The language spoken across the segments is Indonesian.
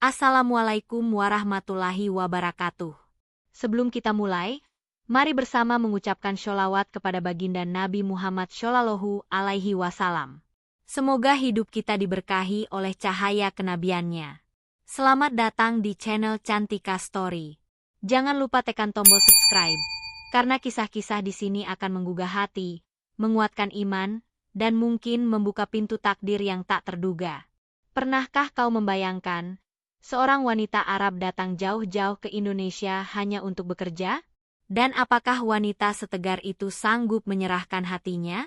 Assalamualaikum warahmatullahi wabarakatuh. Sebelum kita mulai, mari bersama mengucapkan sholawat kepada baginda Nabi Muhammad Shallallahu Alaihi Wasallam. Semoga hidup kita diberkahi oleh cahaya kenabiannya. Selamat datang di channel Cantika Story. Jangan lupa tekan tombol subscribe, karena kisah-kisah di sini akan menggugah hati, menguatkan iman, dan mungkin membuka pintu takdir yang tak terduga. Pernahkah kau membayangkan seorang wanita Arab datang jauh-jauh ke Indonesia hanya untuk bekerja? Dan apakah wanita setegar itu sanggup menyerahkan hatinya?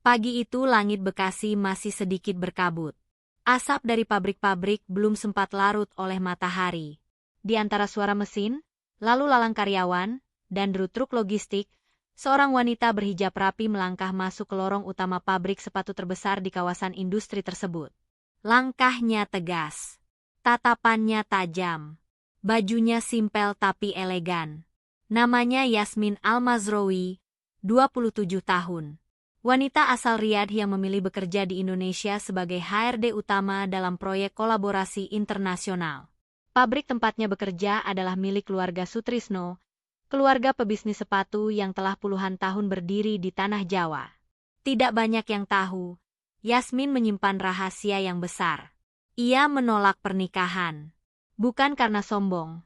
Pagi itu langit Bekasi masih sedikit berkabut. Asap dari pabrik-pabrik belum sempat larut oleh matahari. Di antara suara mesin, lalu lalang karyawan, dan deru truk logistik, seorang wanita berhijab rapi melangkah masuk ke lorong utama pabrik sepatu terbesar di kawasan industri tersebut. Langkahnya tegas. Tatapannya tajam. Bajunya simpel tapi elegan. Namanya Yasmin Al-Mazrowi, 27 tahun. Wanita asal Riyadh yang memilih bekerja di Indonesia sebagai HRD utama dalam proyek kolaborasi internasional. Pabrik tempatnya bekerja adalah milik keluarga Sutrisno, keluarga pebisnis sepatu yang telah puluhan tahun berdiri di tanah Jawa. Tidak banyak yang tahu, Yasmin menyimpan rahasia yang besar. Ia menolak pernikahan. Bukan karena sombong,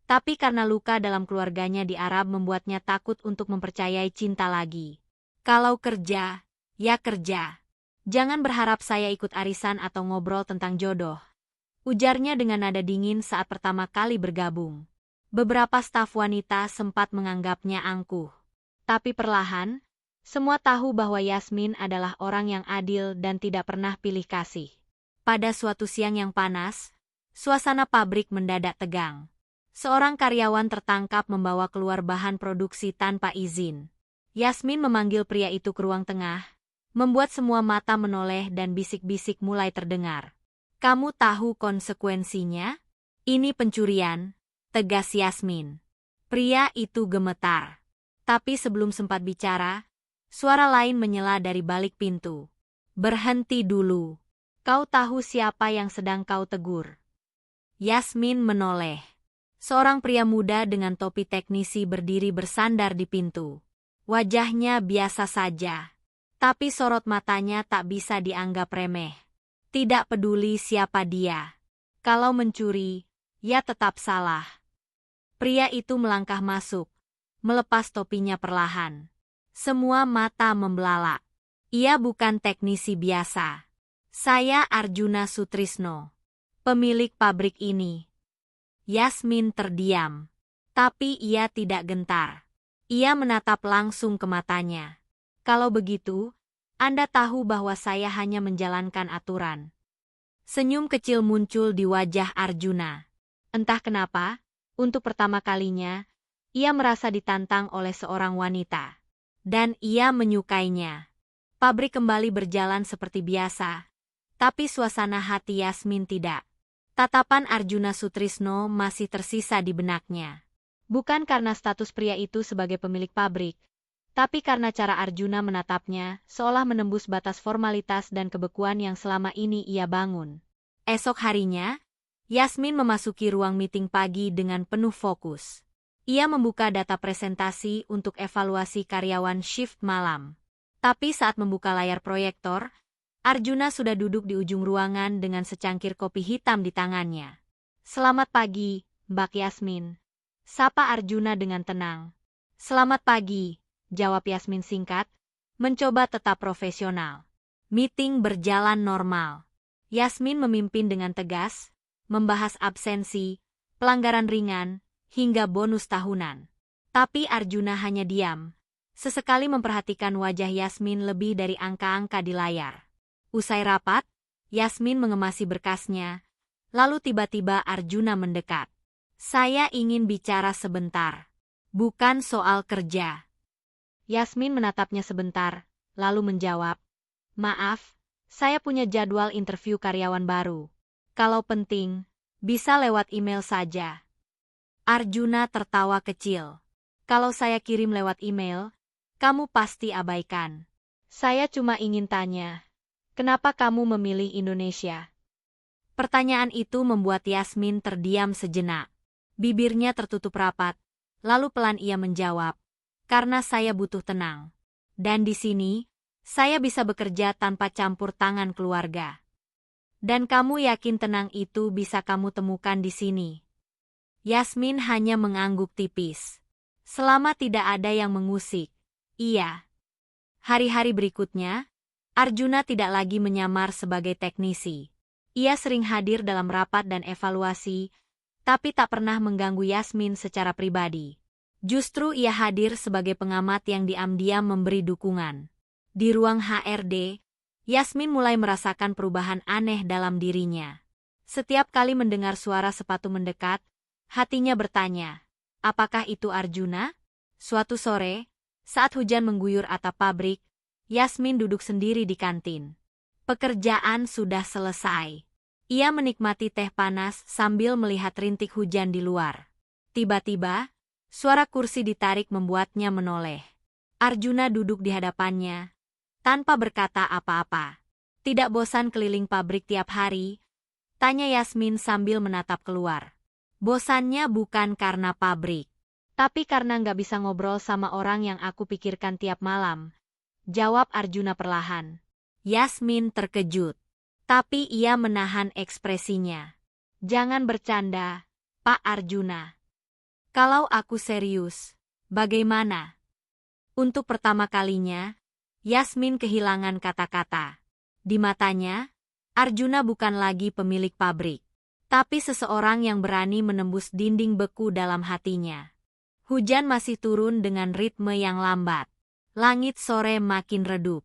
tapi karena luka dalam keluarganya di Arab membuatnya takut untuk mempercayai cinta lagi. Kalau kerja, ya kerja. Jangan berharap saya ikut arisan atau ngobrol tentang jodoh, ujarnya dengan nada dingin saat pertama kali bergabung. Beberapa staf wanita sempat menganggapnya angkuh. Tapi perlahan, semua tahu bahwa Yasmin adalah orang yang adil dan tidak pernah pilih kasih. Pada suatu siang yang panas, suasana pabrik mendadak tegang. Seorang karyawan tertangkap membawa keluar bahan produksi tanpa izin. Yasmin memanggil pria itu ke ruang tengah, membuat semua mata menoleh dan bisik-bisik mulai terdengar. Kamu tahu konsekuensinya? Ini pencurian, tegas Yasmin. Pria itu gemetar. Tapi sebelum sempat bicara, suara lain menyela dari balik pintu. Berhenti dulu. Kau tahu siapa yang sedang kau tegur? Yasmin menoleh. Seorang pria muda dengan topi teknisi berdiri bersandar di pintu. Wajahnya biasa saja, tapi sorot matanya tak bisa dianggap remeh. Tidak peduli siapa dia. Kalau mencuri, ya tetap salah. Pria itu melangkah masuk, melepas topinya perlahan. Semua mata membelalak. Ia bukan teknisi biasa. Saya Arjuna Sutrisno, pemilik pabrik ini. Yasmin terdiam, tapi ia tidak gentar. Ia menatap langsung ke matanya. Kalau begitu, Anda tahu bahwa saya hanya menjalankan aturan. Senyum kecil muncul di wajah Arjuna. Entah kenapa, untuk pertama kalinya, ia merasa ditantang oleh seorang wanita. Dan ia menyukainya. Pabrik kembali berjalan seperti biasa. Tapi suasana hati Yasmin tidak. Tatapan Arjuna Sutrisno masih tersisa di benaknya. Bukan karena status pria itu sebagai pemilik pabrik, tapi karena cara Arjuna menatapnya, seolah menembus batas formalitas dan kebekuan yang selama ini ia bangun. Esok harinya, Yasmin memasuki ruang meeting pagi dengan penuh fokus. Ia membuka data presentasi untuk evaluasi karyawan shift malam. Tapi saat membuka layar proyektor, Arjuna sudah duduk di ujung ruangan dengan secangkir kopi hitam di tangannya. Selamat pagi, Mbak Yasmin. Sapa Arjuna dengan tenang. Selamat pagi, jawab Yasmin singkat, mencoba tetap profesional. Meeting berjalan normal. Yasmin memimpin dengan tegas, membahas absensi, pelanggaran ringan, hingga bonus tahunan. Tapi Arjuna hanya diam, sesekali memperhatikan wajah Yasmin lebih dari angka-angka di layar. Usai rapat, Yasmin mengemasi berkasnya, lalu tiba-tiba Arjuna mendekat. Saya ingin bicara sebentar. Bukan soal kerja. Yasmin menatapnya sebentar, lalu menjawab, maaf, saya punya jadwal interview karyawan baru. Kalau penting, bisa lewat email saja. Arjuna tertawa kecil. Kalau saya kirim lewat email, kamu pasti abaikan. Saya cuma ingin tanya, kenapa kamu memilih Indonesia? Pertanyaan itu membuat Yasmin terdiam sejenak. Bibirnya tertutup rapat, lalu pelan ia menjawab, "Karena saya butuh tenang. Dan di sini, saya bisa bekerja tanpa campur tangan keluarga." "Dan kamu yakin tenang itu bisa kamu temukan di sini?" Yasmin hanya mengangguk tipis. Selama tidak ada yang mengusik, iya. Hari-hari berikutnya, Arjuna tidak lagi menyamar sebagai teknisi. Ia sering hadir dalam rapat dan evaluasi, tapi tak pernah mengganggu Yasmin secara pribadi. Justru ia hadir sebagai pengamat yang diam-diam memberi dukungan. Di ruang HRD, Yasmin mulai merasakan perubahan aneh dalam dirinya. Setiap kali mendengar suara sepatu mendekat, hatinya bertanya, apakah itu Arjuna? Suatu sore, saat hujan mengguyur atap pabrik, Yasmin duduk sendiri di kantin. Pekerjaan sudah selesai. Ia menikmati teh panas sambil melihat rintik hujan di luar. Tiba-tiba, suara kursi ditarik membuatnya menoleh. Arjuna duduk di hadapannya, tanpa berkata apa-apa. "Tidak bosan keliling pabrik tiap hari?" tanya Yasmin sambil menatap keluar. "Bosannya bukan karena pabrik, tapi karena nggak bisa ngobrol sama orang yang aku pikirkan tiap malam," jawab Arjuna perlahan. Yasmin terkejut, tapi ia menahan ekspresinya. "Jangan bercanda, Pak Arjuna. Kalau aku serius, bagaimana?" Untuk pertama kalinya, Yasmin kehilangan kata-kata. Di matanya, Arjuna bukan lagi pemilik pabrik, tapi seseorang yang berani menembus dinding beku dalam hatinya. Hujan masih turun dengan ritme yang lambat. Langit sore makin redup.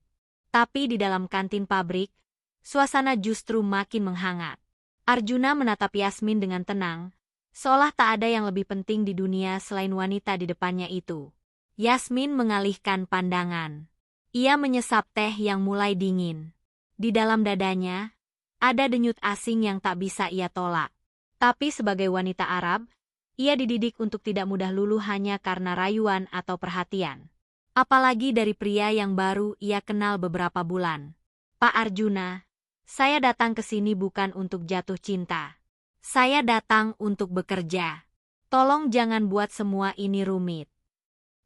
Tapi di dalam kantin pabrik, suasana justru makin menghangat. Arjuna menatap Yasmin dengan tenang, seolah tak ada yang lebih penting di dunia selain wanita di depannya itu. Yasmin mengalihkan pandangan. Ia menyesap teh yang mulai dingin. Di dalam dadanya, ada denyut asing yang tak bisa ia tolak. Tapi sebagai wanita Arab, ia dididik untuk tidak mudah luluh hanya karena rayuan atau perhatian. Apalagi dari pria yang baru ia kenal beberapa bulan. "Pak Arjuna, saya datang ke sini bukan untuk jatuh cinta. Saya datang untuk bekerja. Tolong jangan buat semua ini rumit."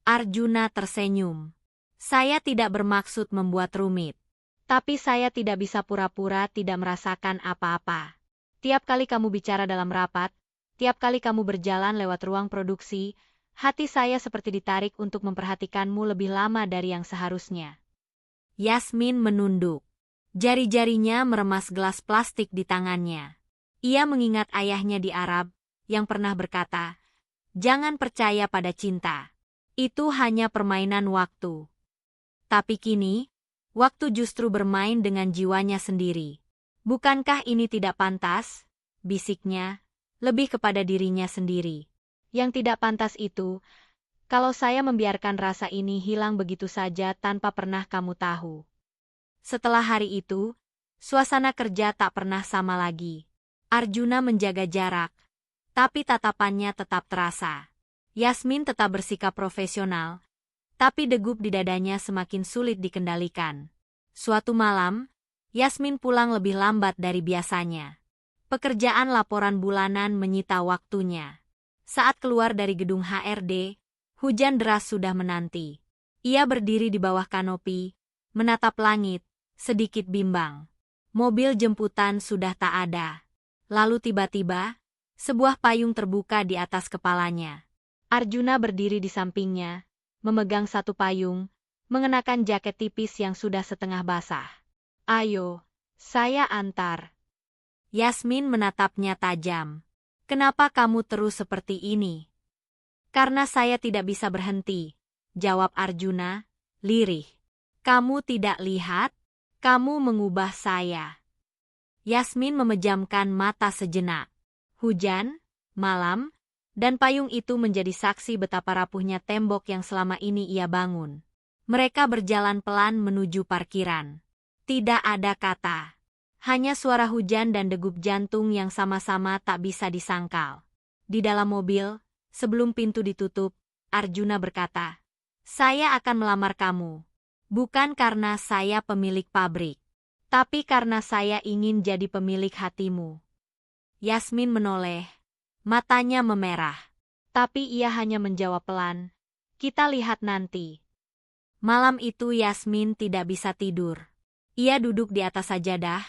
Arjuna tersenyum. "Saya tidak bermaksud membuat rumit. Tapi saya tidak bisa pura-pura tidak merasakan apa-apa. Tiap kali kamu bicara dalam rapat, tiap kali kamu berjalan lewat ruang produksi, hati saya seperti ditarik untuk memperhatikanmu lebih lama dari yang seharusnya." Yasmin menunduk. Jari-jarinya meremas gelas plastik di tangannya. Ia mengingat ayahnya di Arab, yang pernah berkata, "Jangan percaya pada cinta. Itu hanya permainan waktu." Tapi kini, waktu justru bermain dengan jiwanya sendiri. "Bukankah ini tidak pantas?" bisiknya, lebih kepada dirinya sendiri. "Yang tidak pantas itu, kalau saya membiarkan rasa ini hilang begitu saja tanpa pernah kamu tahu." Setelah hari itu, suasana kerja tak pernah sama lagi. Arjuna menjaga jarak, tapi tatapannya tetap terasa. Yasmin tetap bersikap profesional, tapi degup di dadanya semakin sulit dikendalikan. Suatu malam, Yasmin pulang lebih lambat dari biasanya. Pekerjaan laporan bulanan menyita waktunya. Saat keluar dari gedung HRD, hujan deras sudah menanti. Ia berdiri di bawah kanopi, menatap langit, sedikit bimbang. Mobil jemputan sudah tak ada. Lalu tiba-tiba, sebuah payung terbuka di atas kepalanya. Arjuna berdiri di sampingnya, memegang satu payung, mengenakan jaket tipis yang sudah setengah basah. "Ayo, saya antar." Yasmin menatapnya tajam. "Kenapa kamu terus seperti ini?" "Karena saya tidak bisa berhenti," jawab Arjuna, lirih. "Kamu tidak lihat? Kamu mengubah saya." Yasmin memejamkan mata sejenak. Hujan, malam, dan payung itu menjadi saksi betapa rapuhnya tembok yang selama ini ia bangun. Mereka berjalan pelan menuju parkiran. Tidak ada kata. Hanya suara hujan dan degup jantung yang sama-sama tak bisa disangkal. Di dalam mobil, sebelum pintu ditutup, Arjuna berkata, "Saya akan melamar kamu. Bukan karena saya pemilik pabrik, tapi karena saya ingin jadi pemilik hatimu." Yasmin menoleh. Matanya memerah. Tapi ia hanya menjawab pelan. Kita lihat nanti. Malam itu Yasmin tidak bisa tidur. Ia duduk di atas sajadah,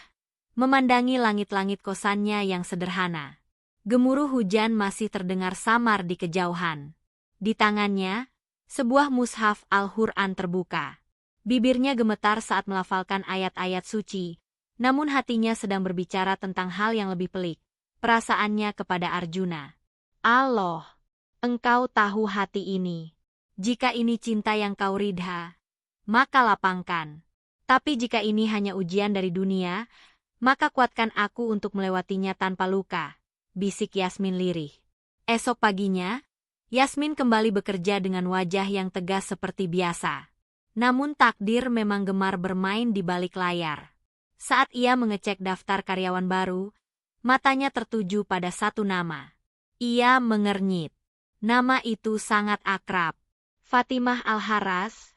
memandangi langit-langit kosannya yang sederhana. Gemuruh hujan masih terdengar samar di kejauhan. Di tangannya, sebuah mushaf Al-Quran terbuka. Bibirnya gemetar saat melafalkan ayat-ayat suci, namun hatinya sedang berbicara tentang hal yang lebih pelik. Perasaannya kepada Arjuna. Allah, engkau tahu hati ini. Jika ini cinta yang kau ridha, maka lapangkan. Tapi jika ini hanya ujian dari dunia, maka kuatkan aku untuk melewatinya tanpa luka, bisik Yasmin lirih. Esok paginya, Yasmin kembali bekerja dengan wajah yang tegas seperti biasa. Namun takdir memang gemar bermain di balik layar. Saat ia mengecek daftar karyawan baru, matanya tertuju pada satu nama. Ia mengernyit. Nama itu sangat akrab. Fatimah Al-Haras,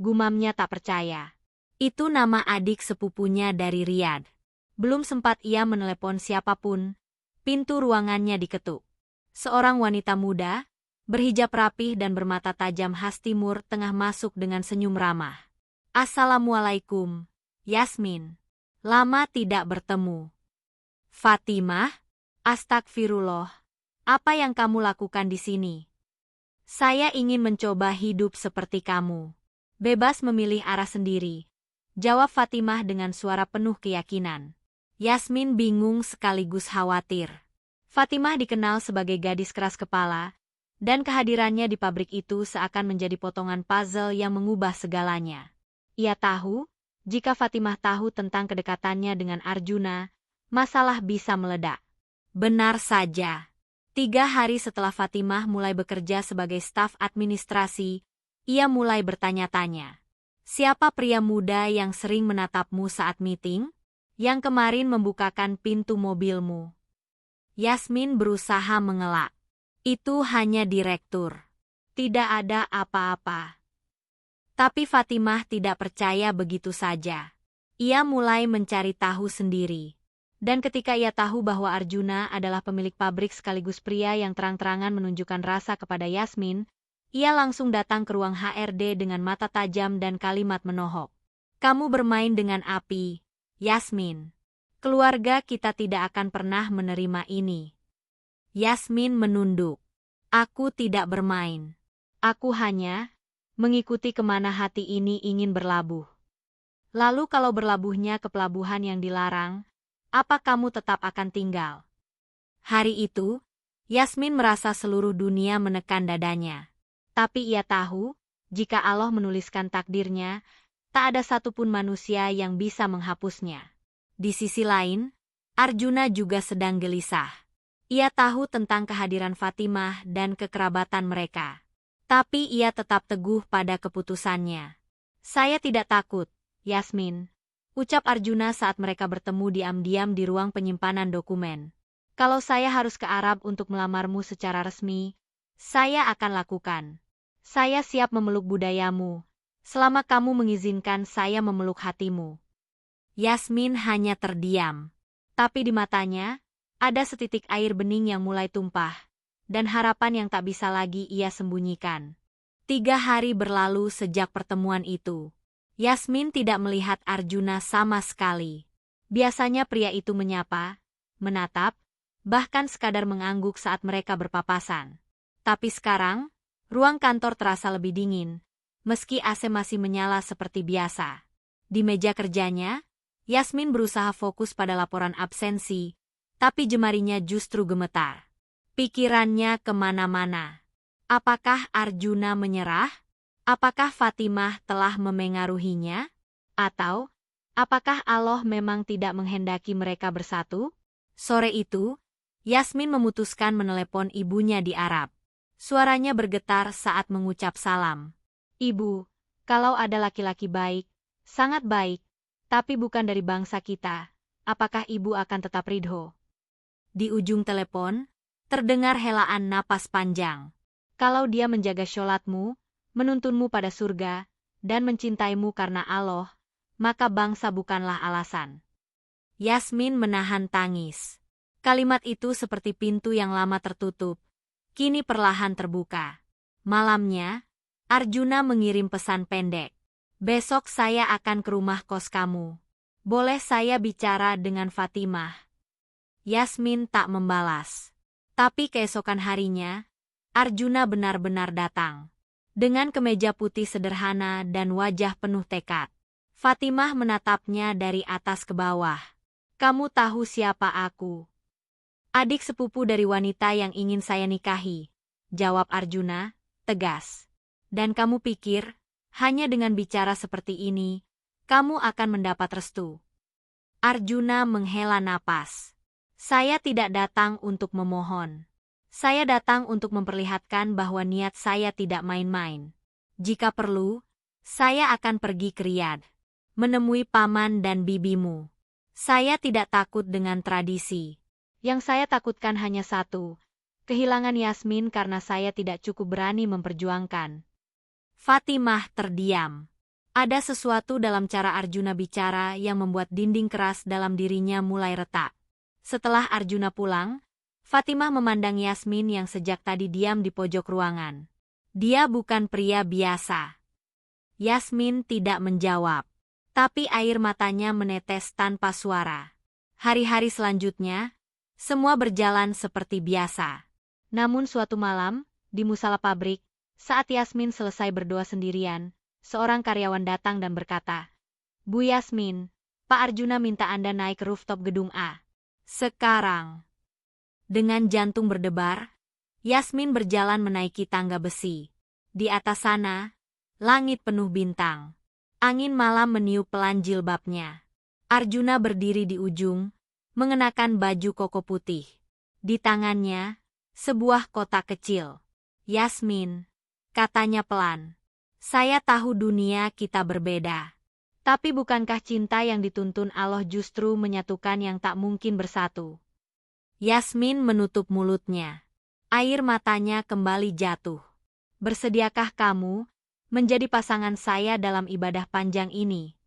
gumamnya tak percaya. Itu nama adik sepupunya dari Riyadh. Belum sempat ia menelepon siapapun, pintu ruangannya diketuk. Seorang wanita muda, berhijab rapih dan bermata tajam khas timur tengah masuk dengan senyum ramah. Assalamualaikum, Yasmin. Lama tidak bertemu. Fatimah, astagfirullah. Apa yang kamu lakukan di sini? Saya ingin mencoba hidup seperti kamu. Bebas memilih arah sendiri. Jawab Fatimah dengan suara penuh keyakinan. Yasmin bingung sekaligus khawatir. Fatimah dikenal sebagai gadis keras kepala, dan kehadirannya di pabrik itu seakan menjadi potongan puzzle yang mengubah segalanya. Ia tahu, jika Fatimah tahu tentang kedekatannya dengan Arjuna, masalah bisa meledak. Benar saja. 3 hari setelah Fatimah mulai bekerja sebagai staf administrasi, ia mulai bertanya-tanya. Siapa pria muda yang sering menatapmu saat meeting? Yang kemarin membukakan pintu mobilmu? Yasmin berusaha mengelak. Itu hanya direktur. Tidak ada apa-apa. Tapi Fatimah tidak percaya begitu saja. Ia mulai mencari tahu sendiri. Dan ketika ia tahu bahwa Arjuna adalah pemilik pabrik sekaligus pria yang terang-terangan menunjukkan rasa kepada Yasmin, ia langsung datang ke ruang HRD dengan mata tajam dan kalimat menohok. Kamu bermain dengan api, Yasmin. Keluarga kita tidak akan pernah menerima ini. Yasmin menunduk. Aku tidak bermain. Aku hanya mengikuti kemana hati ini ingin berlabuh. Lalu kalau berlabuhnya ke pelabuhan yang dilarang, apa kamu tetap akan tinggal? Hari itu, Yasmin merasa seluruh dunia menekan dadanya. Tapi ia tahu, jika Allah menuliskan takdirnya, tak ada satupun manusia yang bisa menghapusnya. Di sisi lain, Arjuna juga sedang gelisah. Ia tahu tentang kehadiran Fatimah dan kekerabatan mereka. Tapi ia tetap teguh pada keputusannya. Saya tidak takut, Yasmin, ucap Arjuna saat mereka bertemu diam-diam di ruang penyimpanan dokumen. Kalau saya harus ke Arab untuk melamarmu secara resmi, saya akan lakukan. Saya siap memeluk budayamu, selama kamu mengizinkan saya memeluk hatimu. Yasmin hanya terdiam. Tapi di matanya, ada setitik air bening yang mulai tumpah, dan harapan yang tak bisa lagi ia sembunyikan. 3 hari berlalu sejak pertemuan itu. Yasmin tidak melihat Arjuna sama sekali. Biasanya pria itu menyapa, menatap, bahkan sekadar mengangguk saat mereka berpapasan. Tapi sekarang, ruang kantor terasa lebih dingin, meski AC masih menyala seperti biasa. Di meja kerjanya, Yasmin berusaha fokus pada laporan absensi, tapi jemarinya justru gemetar. Pikirannya kemana-mana. Apakah Arjuna menyerah? Apakah Fatimah telah memengaruhinya? Atau, apakah Allah memang tidak menghendaki mereka bersatu? Sore itu, Yasmin memutuskan menelepon ibunya di Arab. Suaranya bergetar saat mengucap salam. Ibu, kalau ada laki-laki baik, sangat baik, tapi bukan dari bangsa kita, apakah ibu akan tetap ridho? Di ujung telepon, terdengar helaan napas panjang. Kalau dia menjaga sholatmu, menuntunmu pada surga, dan mencintaimu karena Allah, maka bangsa bukanlah alasan. Yasmin menahan tangis. Kalimat itu seperti pintu yang lama tertutup, kini perlahan terbuka. Malamnya, Arjuna mengirim pesan pendek. Besok saya akan ke rumah kos kamu. Boleh saya bicara dengan Fatimah? Yasmin tak membalas. Tapi keesokan harinya, Arjuna benar-benar datang. Dengan kemeja putih sederhana dan wajah penuh tekad. Fatimah menatapnya dari atas ke bawah. Kamu tahu siapa aku? Adik sepupu dari wanita yang ingin saya nikahi, jawab Arjuna, tegas. Dan kamu pikir, hanya dengan bicara seperti ini, kamu akan mendapat restu. Arjuna menghela napas. Saya tidak datang untuk memohon. Saya datang untuk memperlihatkan bahwa niat saya tidak main-main. Jika perlu, saya akan pergi ke Riyadh, menemui paman dan bibimu. Saya tidak takut dengan tradisi. Yang saya takutkan hanya satu, kehilangan Yasmin karena saya tidak cukup berani memperjuangkan. Fatimah terdiam. Ada sesuatu dalam cara Arjuna bicara yang membuat dinding keras dalam dirinya mulai retak. Setelah Arjuna pulang, Fatimah memandang Yasmin yang sejak tadi diam di pojok ruangan. Dia bukan pria biasa. Yasmin tidak menjawab, tapi air matanya menetes tanpa suara. Hari-hari selanjutnya, semua berjalan seperti biasa. Namun suatu malam, di musala pabrik, saat Yasmin selesai berdoa sendirian, seorang karyawan datang dan berkata, Bu Yasmin, Pak Arjuna minta Anda naik ke rooftop gedung A. Sekarang. Dengan jantung berdebar, Yasmin berjalan menaiki tangga besi. Di atas sana, langit penuh bintang. Angin malam meniup pelan jilbabnya. Arjuna berdiri di ujung, mengenakan baju koko putih. Di tangannya, sebuah kotak kecil. Yasmin, katanya pelan. Saya tahu dunia kita berbeda. Tapi bukankah cinta yang dituntun Allah justru menyatukan yang tak mungkin bersatu? Yasmin menutup mulutnya. Air matanya kembali jatuh. Bersediakah kamu menjadi pasangan saya dalam ibadah panjang ini?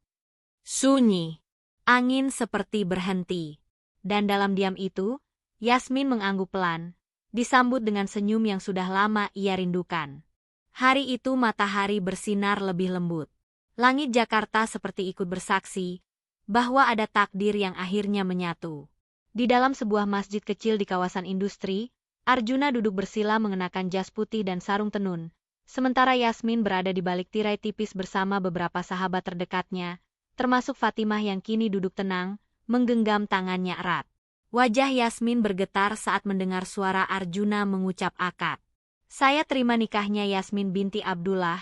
Sunyi. Angin seperti berhenti. Dan dalam diam itu, Yasmin mengangguk pelan, disambut dengan senyum yang sudah lama ia rindukan. Hari itu matahari bersinar lebih lembut. Langit Jakarta seperti ikut bersaksi bahwa ada takdir yang akhirnya menyatu. Di dalam sebuah masjid kecil di kawasan industri, Arjuna duduk bersila mengenakan jas putih dan sarung tenun, sementara Yasmin berada di balik tirai tipis bersama beberapa sahabat terdekatnya, termasuk Fatimah yang kini duduk tenang, menggenggam tangannya erat. Wajah Yasmin bergetar saat mendengar suara Arjuna mengucap akad. Saya terima nikahnya Yasmin binti Abdullah,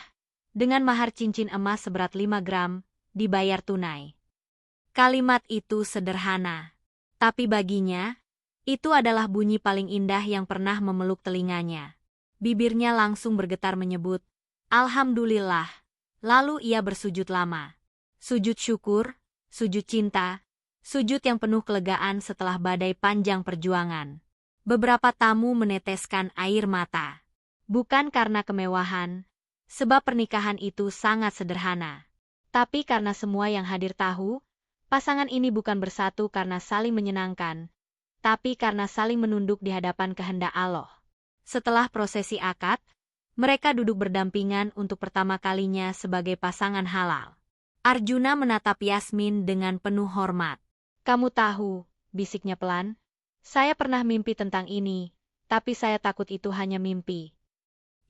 dengan mahar cincin emas seberat 5 gram, dibayar tunai. Kalimat itu sederhana, tapi baginya, itu adalah bunyi paling indah yang pernah memeluk telinganya. Bibirnya langsung bergetar menyebut, Alhamdulillah, lalu ia bersujud lama. Sujud syukur, sujud cinta, sujud yang penuh kelegaan setelah badai panjang perjuangan. Beberapa tamu meneteskan air mata. Bukan karena kemewahan, sebab pernikahan itu sangat sederhana. Tapi karena semua yang hadir tahu, pasangan ini bukan bersatu karena saling menyenangkan, tapi karena saling menunduk di hadapan kehendak Allah. Setelah prosesi akad, mereka duduk berdampingan untuk pertama kalinya sebagai pasangan halal. Arjuna menatap Yasmin dengan penuh hormat. Kamu tahu, bisiknya pelan, saya pernah mimpi tentang ini, tapi saya takut itu hanya mimpi.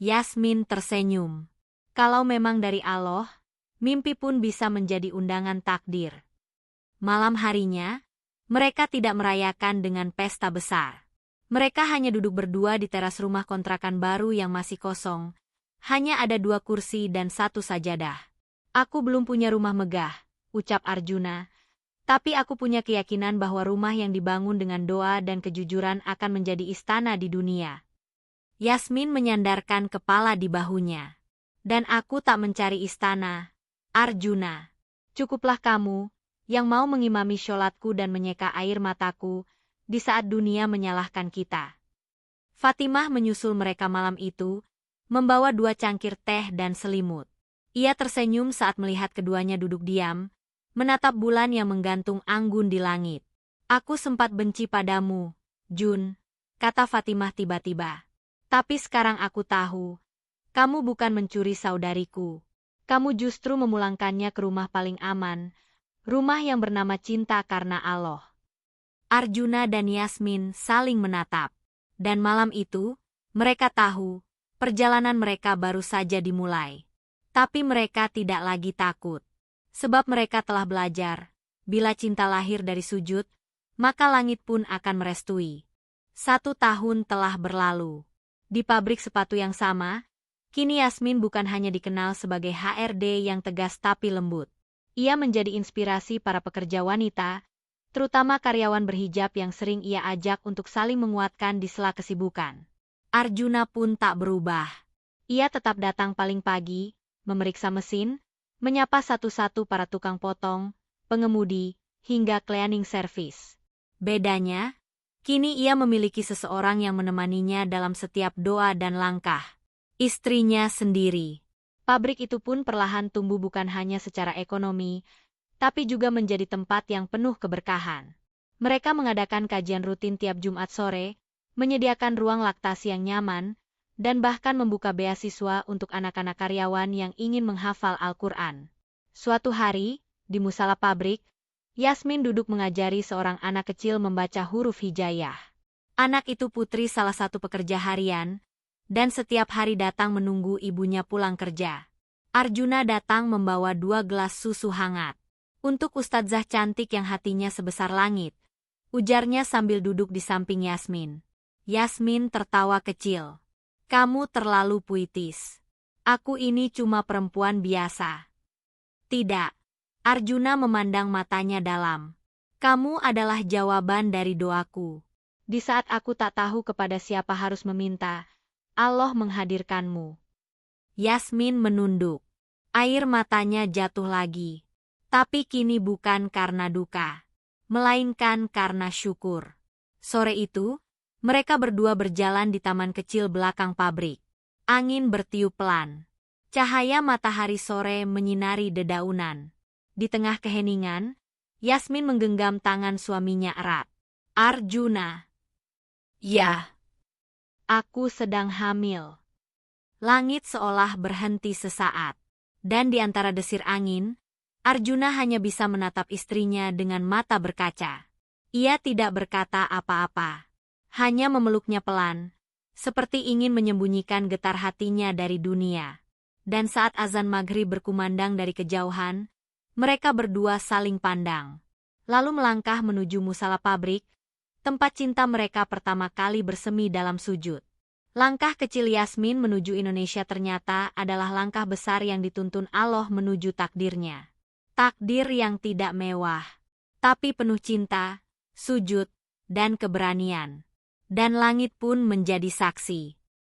Yasmin tersenyum. Kalau memang dari Allah, mimpi pun bisa menjadi undangan takdir. Malam harinya, mereka tidak merayakan dengan pesta besar. Mereka hanya duduk berdua di teras rumah kontrakan baru yang masih kosong. Hanya ada 2 kursi dan 1 sajadah. Aku belum punya rumah megah, ucap Arjuna. Tapi aku punya keyakinan bahwa rumah yang dibangun dengan doa dan kejujuran akan menjadi istana di dunia. Yasmin menyandarkan kepala di bahunya. Dan aku tak mencari istana, Arjuna. Cukuplah kamu, yang mau mengimami sholatku dan menyeka air mataku, di saat dunia menyalahkan kita. Fatimah menyusul mereka malam itu, membawa 2 cangkir teh dan selimut. Ia tersenyum saat melihat keduanya duduk diam, menatap bulan yang menggantung anggun di langit. Aku sempat benci padamu, Jun, kata Fatimah tiba-tiba. Tapi sekarang aku tahu, kamu bukan mencuri saudariku. Kamu justru memulangkannya ke rumah paling aman, rumah yang bernama cinta karena Allah. Arjuna dan Yasmin saling menatap. Dan malam itu, mereka tahu, perjalanan mereka baru saja dimulai. Tapi mereka tidak lagi takut. Sebab mereka telah belajar, bila cinta lahir dari sujud, maka langit pun akan merestui. 1 tahun telah berlalu. Di pabrik sepatu yang sama, kini Yasmin bukan hanya dikenal sebagai HRD yang tegas tapi lembut. Ia menjadi inspirasi para pekerja wanita, terutama karyawan berhijab yang sering ia ajak untuk saling menguatkan di sela kesibukan. Arjuna pun tak berubah. Ia tetap datang paling pagi, memeriksa mesin, menyapa satu-satu para tukang potong, pengemudi, hingga cleaning service. Bedanya, kini ia memiliki seseorang yang menemaninya dalam setiap doa dan langkah. Istrinya sendiri. Pabrik itu pun perlahan tumbuh bukan hanya secara ekonomi, tapi juga menjadi tempat yang penuh keberkahan. Mereka mengadakan kajian rutin tiap Jumat sore, menyediakan ruang laktasi yang nyaman, dan bahkan membuka beasiswa untuk anak-anak karyawan yang ingin menghafal Al-Quran. Suatu hari, di musala pabrik, Yasmin duduk mengajari seorang anak kecil membaca huruf hijaiyah. Anak itu putri salah satu pekerja harian, dan setiap hari datang menunggu ibunya pulang kerja. Arjuna datang membawa 2 gelas susu hangat. Untuk ustadzah cantik yang hatinya sebesar langit, ujarnya sambil duduk di samping Yasmin. Yasmin tertawa kecil. Kamu terlalu puitis. Aku ini cuma perempuan biasa. Tidak. Arjuna memandang matanya dalam. Kamu adalah jawaban dari doaku. Di saat aku tak tahu kepada siapa harus meminta, Allah menghadirkanmu. Yasmin menunduk. Air matanya jatuh lagi. Tapi kini bukan karena duka, melainkan karena syukur. Sore itu, mereka berdua berjalan di taman kecil belakang pabrik. Angin bertiup pelan. Cahaya matahari sore menyinari dedaunan. Di tengah keheningan, Yasmin menggenggam tangan suaminya erat. Arjuna. Ya. Aku sedang hamil. Langit seolah berhenti sesaat. Dan di antara desir angin, Arjuna hanya bisa menatap istrinya dengan mata berkaca. Ia tidak berkata apa-apa. Hanya memeluknya pelan, seperti ingin menyembunyikan getar hatinya dari dunia. Dan saat azan maghrib berkumandang dari kejauhan, mereka berdua saling pandang. Lalu melangkah menuju musala pabrik, tempat cinta mereka pertama kali bersemi dalam sujud. Langkah kecil Yasmin menuju Indonesia ternyata adalah langkah besar yang dituntun Allah menuju takdirnya. Takdir yang tidak mewah, tapi penuh cinta, sujud, dan keberanian. Dan langit pun menjadi saksi.